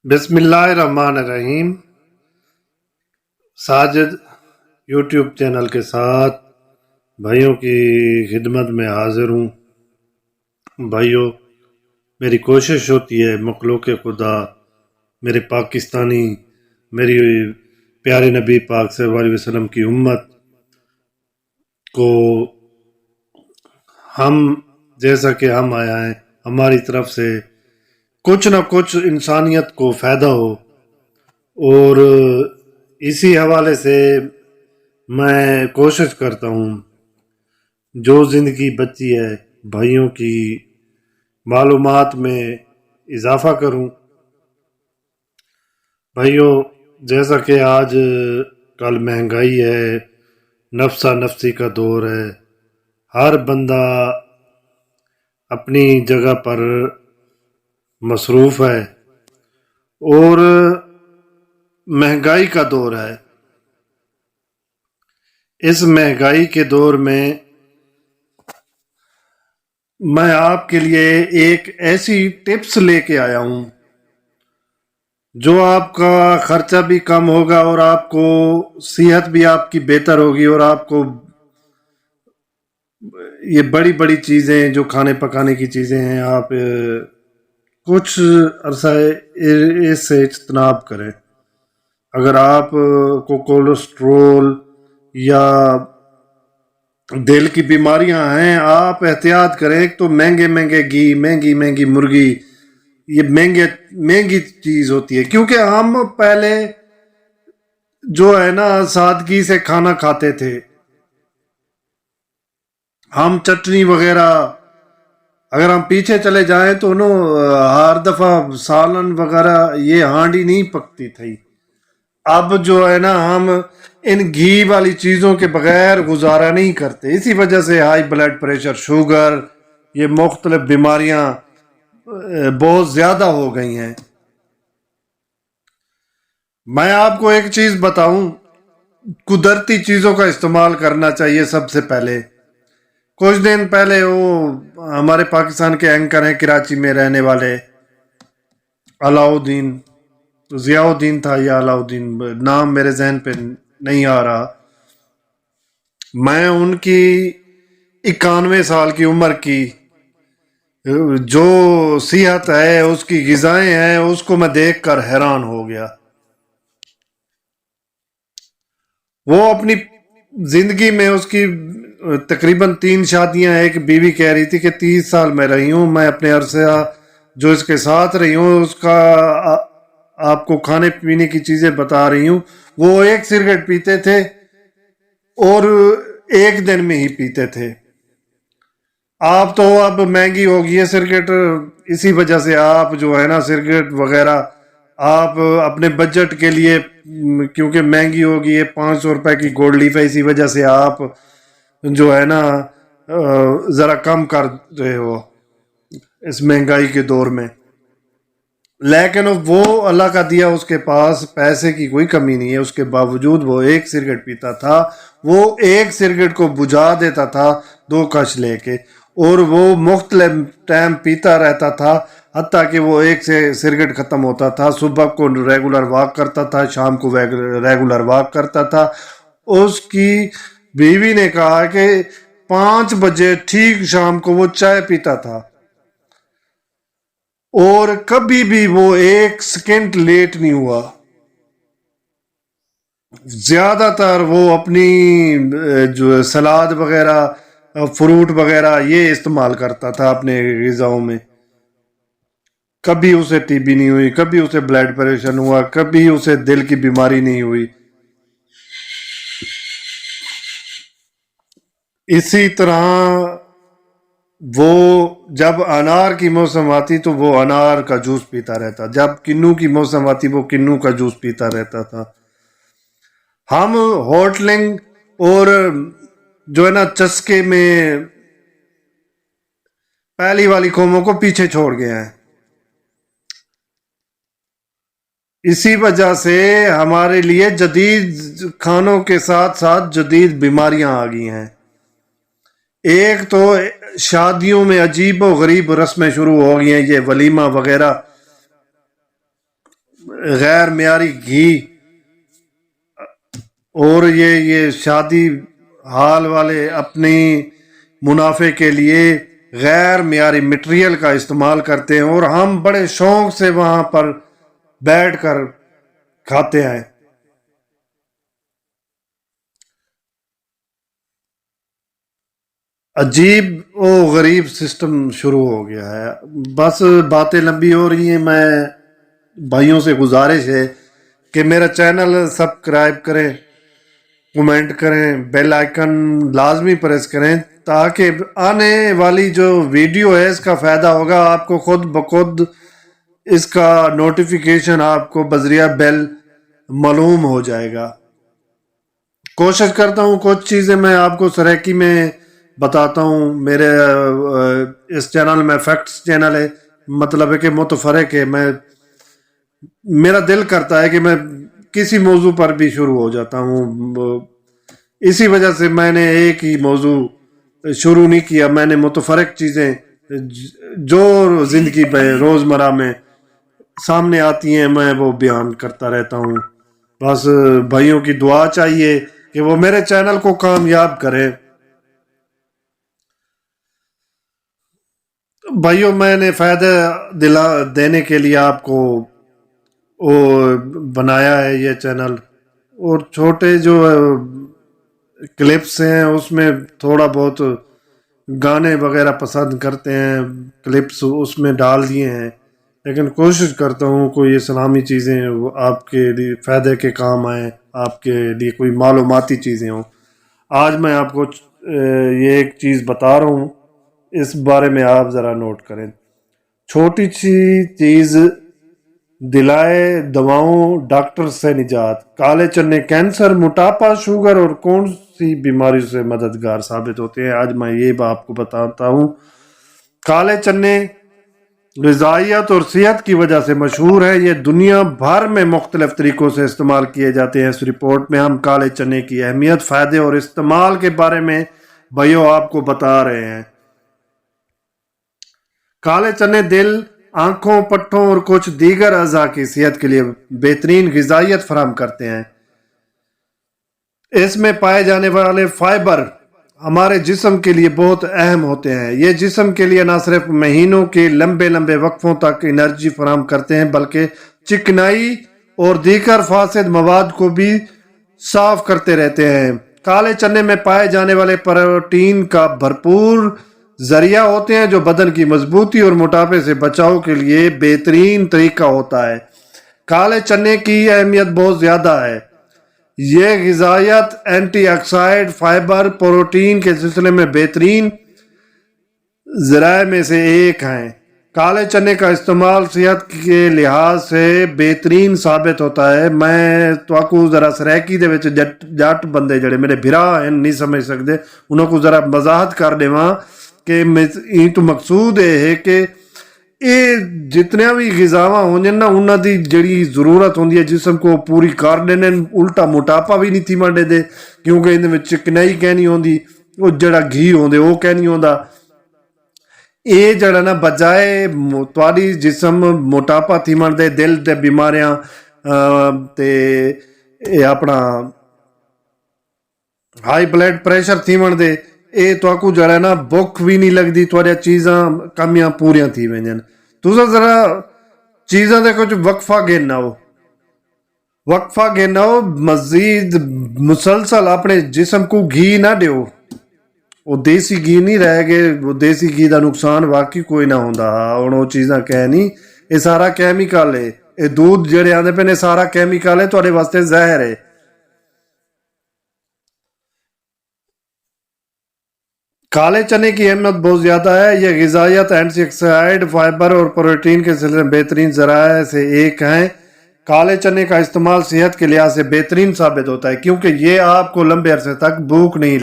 بسم اللہ الرحمن الرحیم۔ ساجد یوٹیوب چینل کے ساتھ بھائیوں کی خدمت میں حاضر ہوں۔ بھائیوں، میری کوشش ہوتی ہے مخلوق خدا، میرے پاکستانی، میری پیارے نبی پاک صلی اللہ علیہ وسلم کی امت کو ہم جیسا کہ ہم آیا ہیں، ہماری طرف سے کچھ نہ کچھ انسانیت کو فائدہ ہو، اور اسی حوالے سے میں کوشش کرتا ہوں جو زندگی بچی ہے بھائیوں کی معلومات میں اضافہ کروں۔ بھائیوں، جیسا کہ آج کل مہنگائی ہے، نفسا نفسی کا دور ہے، ہر بندہ اپنی جگہ پر مصروف ہے، اور مہنگائی کا دور ہے۔ اس مہنگائی کے دور میں میں آپ کے لیے ایک ایسی ٹپس لے کے آیا ہوں جو آپ کا خرچہ بھی کم ہوگا، اور آپ کو صحت بھی آپ کی بہتر ہوگی، اور آپ کو یہ بڑی بڑی چیزیں جو کھانے پکانے کی چیزیں ہیں، آپ کچھ عرصہ اس سے اجتناب کریں۔ اگر آپ کو کولیسٹرول یا دل کی بیماریاں ہیں، آپ احتیاط کریں۔ ایک تو مہنگے مہنگے گھی، مہنگی مہنگی مرغی، یہ مہنگی چیز ہوتی ہے، کیونکہ ہم پہلے جو ہے نا سادگی سے کھانا کھاتے تھے۔ ہم چٹنی وغیرہ، اگر ہم پیچھے چلے جائیں تو ہر دفعہ سالن وغیرہ یہ ہانڈی نہیں پکتی تھی۔ اب جو ہے نا ہم ان گھی والی چیزوں کے بغیر گزارا نہیں کرتے، اسی وجہ سے ہائی بلڈ پریشر، شوگر، یہ مختلف بیماریاں بہت زیادہ ہو گئی ہیں۔ میں آپ کو ایک چیز بتاؤں، قدرتی چیزوں کا استعمال کرنا چاہیے سب سے پہلے۔ کچھ دن پہلے وہ ہمارے پاکستان کے اینکر ہیں، کراچی میں رہنے والے، علاؤدین، ضیاء الدین تھا یا علاؤدین، نام میرے ذہن پہ نہیں آ رہا۔ میں ان کی 91 سال کی عمر کی جو صحت ہے، اس کی غذائیں ہیں، اس کو میں دیکھ کر حیران ہو گیا۔ وہ اپنی زندگی میں اس کی تقریباً 3 شادیاں، ایک بیوی کہہ رہی تھی کہ 30 سال میں رہی ہوں، میں اپنے عرصہ جو اس کے ساتھ رہی ہوں اس کا آپ کو کھانے پینے کی چیزیں بتا رہی ہوں۔ وہ ایک سگریٹ پیتے تھے اور ایک دن میں ہی پیتے تھے۔ آپ تو اب مہنگی ہوگی ہے سگریٹ، اسی وجہ سے آپ جو ہے نا سگریٹ وغیرہ آپ اپنے بجٹ کے لیے، کیونکہ مہنگی ہوگی ہے، 500 روپے کی گولڈ لیف ہے، اسی وجہ سے آپ جو ہے نا ذرا کم کر رہے ہو اس مہنگائی کے دور میں۔ لیکن وہ اللہ کا دیا، اس کے پاس پیسے کی کوئی کمی نہیں ہے، اس کے باوجود وہ ایک سگریٹ پیتا تھا۔ وہ ایک سگریٹ کو بجھا دیتا تھا 2 کش لے کے، اور وہ مختلف ٹائم پیتا رہتا تھا، حتیٰ کہ وہ ایک سے سگریٹ ختم ہوتا تھا۔ صبح کو ریگولر واک کرتا تھا، شام کو ریگولر واک کرتا تھا۔ اس کی بیوی نے کہا کہ 5 بجے ٹھیک شام کو وہ چائے پیتا تھا، اور کبھی بھی وہ 1 سیکنڈ لیٹ نہیں ہوا۔ زیادہ تر وہ اپنی جو سلاد وغیرہ، فروٹ وغیرہ یہ استعمال کرتا تھا اپنے غذاؤں میں۔ کبھی اسے ٹی بی نہیں ہوئی، کبھی اسے بلڈ پریشر ہوا، کبھی اسے دل کی بیماری نہیں ہوئی۔ اسی طرح وہ جب انار کی موسم آتی تو وہ انار کا جوس پیتا رہتا، جب کنو کی موسم آتی وہ کنو کا جوس پیتا رہتا تھا۔ ہم ہوٹلنگ اور جو ہے نا چسکے میں پہلی والی قوموں کو پیچھے چھوڑ گئے ہیں۔ اسی وجہ سے ہمارے لیے جدید کھانوں کے ساتھ ساتھ جدید بیماریاں آ گئی ہیں۔ ایک تو شادیوں میں عجیب و غریب رسمیں شروع ہو گئی ہیں، یہ ولیمہ وغیرہ۔ غیر معیاری گھی اور یہ شادی حال والے اپنی منافع کے لیے غیر معیاری مٹیریل کا استعمال کرتے ہیں، اور ہم بڑے شوق سے وہاں پر بیٹھ کر کھاتے ہیں۔ عجیب و غریب سسٹم شروع ہو گیا ہے۔ بس باتیں لمبی ہو رہی ہیں، میں بھائیوں سے گزارش ہے کہ میرا چینل سبسکرائب کریں، کمنٹ کریں، بیل آئیکن لازمی پریس کریں، تاکہ آنے والی جو ویڈیو ہے اس کا فائدہ ہوگا آپ کو خود بخود، اس کا نوٹیفیکیشن آپ کو بذریعہ بیل معلوم ہو جائے گا۔ کوشش کرتا ہوں کچھ چیزیں میں آپ کو سریکی میں بتاتا ہوں۔ میرے اس چینل میں فیکٹس چینل ہے، مطلب ہے کہ متفرق ہے۔ میرا دل کرتا ہے کہ میں کسی موضوع پر بھی شروع ہو جاتا ہوں، اسی وجہ سے میں نے ایک ہی موضوع شروع نہیں کیا، میں نے متفرق چیزیں جو زندگی میں روزمرہ میں سامنے آتی ہیں میں وہ بیان کرتا رہتا ہوں۔ بس بھائیوں کی دعا چاہیے کہ وہ میرے چینل کو کامیاب کریں۔ بھائیوں، میں نے فائدہ دینے کے لیے آپ کو وہ بنایا ہے یہ چینل، اور چھوٹے جو کلپس ہیں اس میں تھوڑا بہت گانے وغیرہ پسند کرتے ہیں، کلپس اس میں ڈال دیے ہیں، لیکن کوشش کرتا ہوں کوئی اسلامی چیزیں وہ آپ کے لیے فائدے کے کام آئیں، آپ کے لیے کوئی معلوماتی چیزیں ہوں۔ آج میں آپ کو یہ ایک چیز بتا رہا ہوں، اس بارے میں آپ ذرا نوٹ کریں۔ چھوٹی سی چیز دلائے دواؤں ڈاکٹر سے نجات، کالے چنے کینسر، موٹاپا، شوگر اور کون سی بیماری سے مددگار ثابت ہوتے ہیں۔ آج میں یہ آپ کو بتاتا ہوں۔ کالے چنے غذائیت اور صحت کی وجہ سے مشہور ہے، یہ دنیا بھر میں مختلف طریقوں سے استعمال کیے جاتے ہیں۔ اس رپورٹ میں ہم کالے چنے کی اہمیت، فائدے اور استعمال کے بارے میں بھائیوں آپ کو بتا رہے ہیں۔ کالے چنے دل، آنکھوں، پٹھوں اور کچھ دیگر اعضاء کی صحت کے لیے بہترین غذائیت فراہم کرتے ہیں۔ اس میں پائے جانے والے فائبر ہمارے جسم کے لیے بہت اہم ہوتے ہیں۔ یہ جسم کے لیے نہ صرف مہینوں کے لمبے لمبے وقفوں تک انرجی فراہم کرتے ہیں، بلکہ چکنائی اور دیگر فاسد مواد کو بھی صاف کرتے رہتے ہیں۔ کالے چنے میں پائے جانے والے پروٹین کا بھرپور ذریعہ ہوتے ہیں، جو بدن کی مضبوطی اور موٹاپے سے بچاؤ کے لیے بہترین طریقہ ہوتا ہے۔ کالے چنے کی اہمیت بہت زیادہ ہے۔ یہ غذائیت، اینٹی آکسائڈ، فائبر، پروٹین کے سلسلے میں بہترین ذرائع میں سے ایک ہیں۔ کالے چنے کا استعمال صحت کے لحاظ سے بہترین ثابت ہوتا ہے۔ میں تو ذرا سریکی دے وچ جٹ بندے جڑے میرے بھرا ہیں نہیں سمجھ سکتے، انہوں کو ذرا وضاحت کر دیواں کہ یہ تو مقصود ہے کہ یہ جتنے بھی غذاواں ہوں نا انہوں دی جڑی ضرورت ہوندی ہے جسم کو پوری کر دینے، الٹا موٹاپا بھی نہیں تھی منڈے دے، کیونکہ ان میں چکنائی کہنی ہوندی، وہ جڑا گھی ہوندے وہ کہنی ہوندا۔ یہ جڑا نا بجائے تواڈی جسم موٹاپا تھی منڈے، دل دے بیماریاں تے اپنا ہائی بلڈ پریشر تھی منڈے، اے تو جڑا ہے نا بھوک بھی نہیں لگتی، تھوڑی چیزاں کمیاں پوریاں تھی وینجن۔ تسا ذرا چیزاں دے کچھ وقفہ گینا ہو، مزید مسلسل اپنے جسم کو گھی نہ دیو۔ وہ دیسی گھی نہیں رہ گئے، وہ دیسی گھی دا نقصان واقعی کوئی نہ ہوندا، ہن وہ چیزاں کہ نہیں، یہ سارا کیمیکل ہے، یہ دودھ جڑے آندے پے نے سارا کیمیکل ہے، تواڈے واسطے زہر ہے۔ کالے چنے کی اہمیت بہت زیادہ ہے۔ یہ غذائیت، اینٹی آکسائڈ، فائبر اور پروٹین کے سلسلے میں بہترین ذرائع سے ایک ہیں۔ کالے چنے کا استعمال صحت کے لحاظ سے بہترین ثابت ہوتا ہے، کیونکہ یہ آپ کو لمبے عرصے تک بھوک نہیں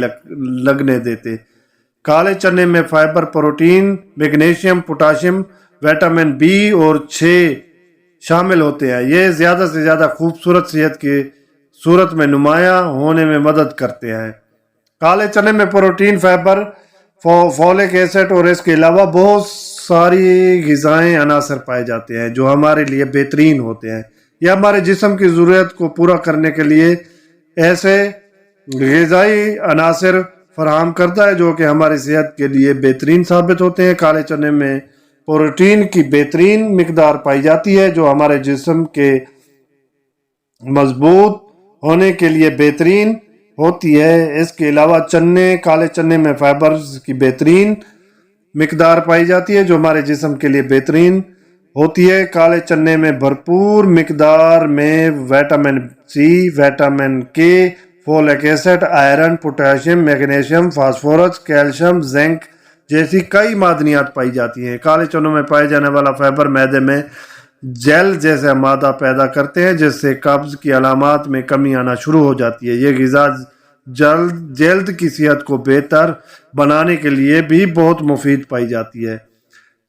لگنے دیتے۔ کالے چنے میں fibre, protein, magnesium, potassium, vitamin B اور 6 شامل ہوتے ہیں۔ یہ زیادہ سے زیادہ خوبصورت صحت کی صورت میں نمایاں ہونے میں مدد کرتے ہیں۔ کالے چنے میں پروٹین، فائبر، فولک ایسڈ اور اس کے علاوہ بہت ساری غذائیں عناصر پائے جاتے ہیں جو ہمارے لیے بہترین ہوتے ہیں۔ یہ ہمارے جسم کی ضرورت کو پورا کرنے کے لیے ایسے غذائی عناصر فراہم کرتا ہے جو کہ ہماری صحت کے لیے بہترین ثابت ہوتے ہیں۔ کالے چنے میں پروٹین کی بہترین مقدار پائی جاتی ہے جو ہمارے جسم کے مضبوط ہونے کے لیے بہترین ہوتی ہے۔ اس کے علاوہ کالے چنے میں فائبرز کی بہترین مقدار پائی جاتی ہے جو ہمارے جسم کے لیے بہترین ہوتی ہے۔ کالے چنے میں بھرپور مقدار میں vitamin C, vitamin K, folic acid, iron, potassium, magnesium, phosphorus, calcium, zinc جیسی کئی معدنیات پائی جاتی ہیں۔ کالے چنوں میں پائے جانے والا فائبر معدے میں جیل جیسا مادہ پیدا کرتے ہیں جس سے قبض کی علامات میں کمی آنا شروع ہو جاتی ہے۔ یہ غذا جلد کی صحت کو بہتر بنانے کے لیے بھی بہت مفید پائی جاتی ہے۔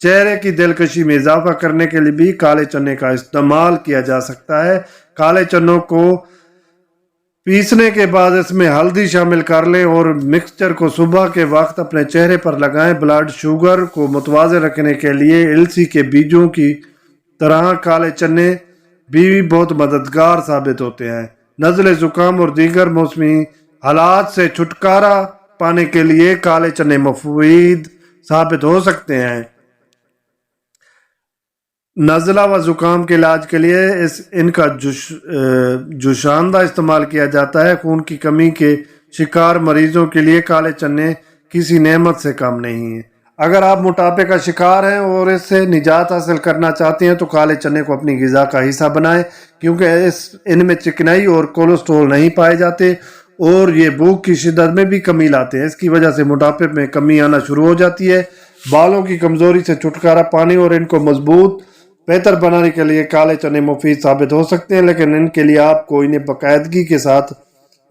چہرے کی دلکشی میں اضافہ کرنے کے لیے بھی کالے چنے کا استعمال کیا جا سکتا ہے۔ کالے چنوں کو پیسنے کے بعد اس میں ہلدی شامل کر لیں اور مکسچر کو صبح کے وقت اپنے چہرے پر لگائیں۔ بلڈ شوگر کو متوازن رکھنے کے لیے السی کے بیجوں کی طرح کالے چنے بھی بہت مددگار ثابت ہوتے ہیں۔ نزلے، زکام اور دیگر موسمی حالات سے چھٹکارا پانے کے لیے کالے چنے مفید ثابت ہو سکتے ہیں۔ نزلہ و زکام کے علاج کے لیے ان کا جوشاندہ استعمال کیا جاتا ہے۔ خون کی کمی کے شکار مریضوں کے لیے کالے چنے کسی نعمت سے کم نہیں ہیں۔ اگر آپ موٹاپے کا شکار ہیں اور اس سے نجات حاصل کرنا چاہتے ہیں تو کالے چنے کو اپنی غذا کا حصہ بنائیں، کیونکہ ان میں چکنائی اور کولیسٹرول نہیں پائے جاتے اور یہ بھوک کی شدت میں بھی کمی لاتے ہیں۔ اس کی وجہ سے موٹاپے میں کمی آنا شروع ہو جاتی ہے۔ بالوں کی کمزوری سے چھٹکارا پانے اور ان کو مضبوط بہتر بنانے کے لیے کالے چنے مفید ثابت ہو سکتے ہیں، لیکن ان کے لیے آپ کو انہیں باقاعدگی کے ساتھ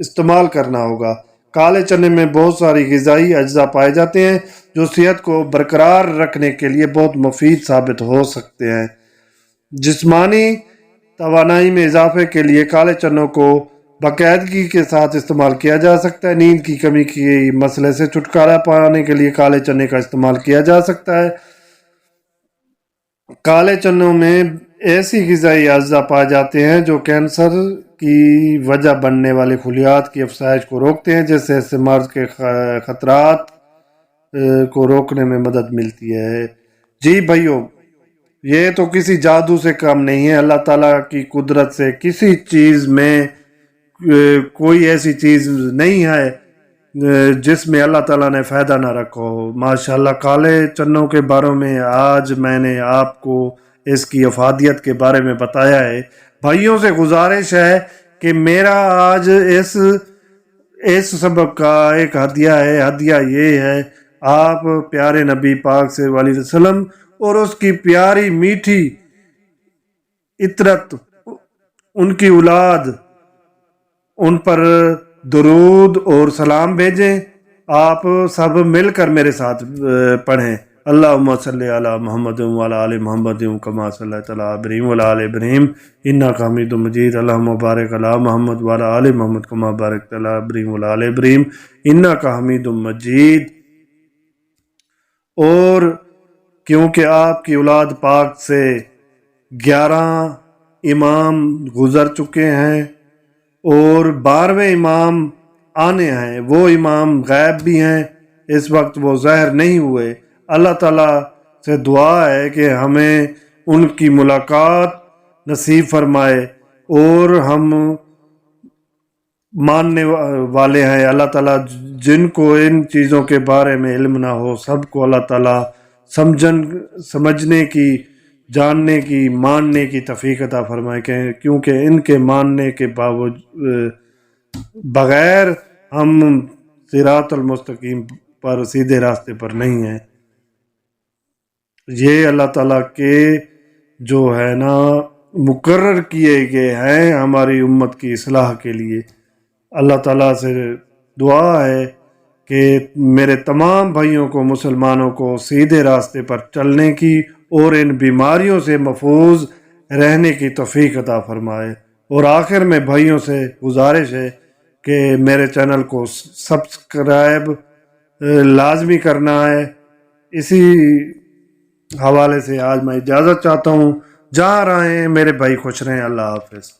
استعمال کرنا ہوگا۔ کالے چنے میں بہت ساری غذائی اجزاء پائے جاتے ہیں جو صحت کو برقرار رکھنے کے لیے بہت مفید ثابت ہو سکتے ہیں۔ جسمانی توانائی میں اضافے کے لیے کالے چنوں کو باقاعدگی کے ساتھ استعمال کیا جا سکتا ہے۔ نیند کی کمی کے مسئلے سے چھٹکارا پانے کے لیے کالے چنے کا استعمال کیا جا سکتا ہے۔ کالے چنوں میں ایسی غذائی اجزاء پائے جاتے ہیں جو کینسر کی وجہ بننے والے خلیات کی افزائش کو روکتے ہیں، جس سے اس مرض کے خطرات کو روکنے میں مدد ملتی ہے۔ جی بھائیو، یہ تو کسی جادو سے کم نہیں ہے۔ اللہ تعالیٰ کی قدرت سے کسی چیز میں کوئی ایسی چیز نہیں ہے جس میں اللہ تعالیٰ نے فائدہ نہ رکھا ہو۔ ماشاءاللہ کالے چنوں کے بارے میں آج میں نے آپ کو اس کی افادیت کے بارے میں بتایا ہے۔ بھائیوں سے گزارش ہے کہ میرا آج اس سبق کا ایک ہدیہ ہے۔ ہدیہ یہ ہے، آپ پیارے نبی پاک صلی اللہ علیہ وسلم اور اس کی پیاری میٹھی عطرت، ان کی اولاد، ان پر درود اور سلام بھیجیں۔ آپ سب مل کر میرے ساتھ پڑھیں، اللہم صلی علی محمد وعلی آل محمد کما صلیت علی ابراہیم وعلی آل ابراہیم انک حمید مجید، اللہم بارک علی محمد وعلی آل محمد کما بارکت علی ابراہیم وعلی آل ابراہیم انک حمید مجید۔ اور کیونکہ آپ کی اولاد پاک سے 11 امام گزر چکے ہیں اور 12ویں امام آنے ہیں، وہ امام غائب بھی ہیں، اس وقت وہ ظاہر نہیں ہوئے۔ اللہ تعالیٰ سے دعا ہے کہ ہمیں ان کی ملاقات نصیب فرمائے، اور ہم ماننے والے ہیں اللہ تعالیٰ جن کو ان چیزوں کے بارے میں علم نہ ہو، سب کو اللہ تعالیٰ سمجھنے کی، جاننے کی، ماننے کی توفیق عطا فرمائے، کیونکہ ان کے ماننے کے بغیر ہم صراط المستقیم پر، سیدھے راستے پر نہیں ہیں۔ یہ اللہ تعالیٰ کے جو ہے نا مقرر کیے گئے ہیں ہماری امت کی اصلاح کے لیے۔ اللہ تعالیٰ سے دعا ہے کہ میرے تمام بھائیوں کو، مسلمانوں کو سیدھے راستے پر چلنے کی اور ان بیماریوں سے محفوظ رہنے کی توفیق عطا فرمائے۔ اور آخر میں بھائیوں سے گزارش ہے کہ میرے چینل کو سبسکرائب لازمی کرنا ہے۔ اسی حوالے سے آج میں اجازت چاہتا ہوں۔ جہاں رہیں میرے بھائی خوش رہیں. اللہ حافظ.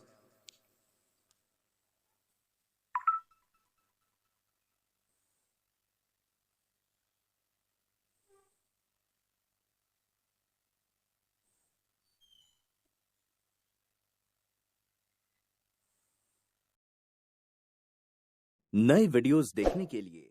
نئے ویڈیوز دیکھنے کے لیے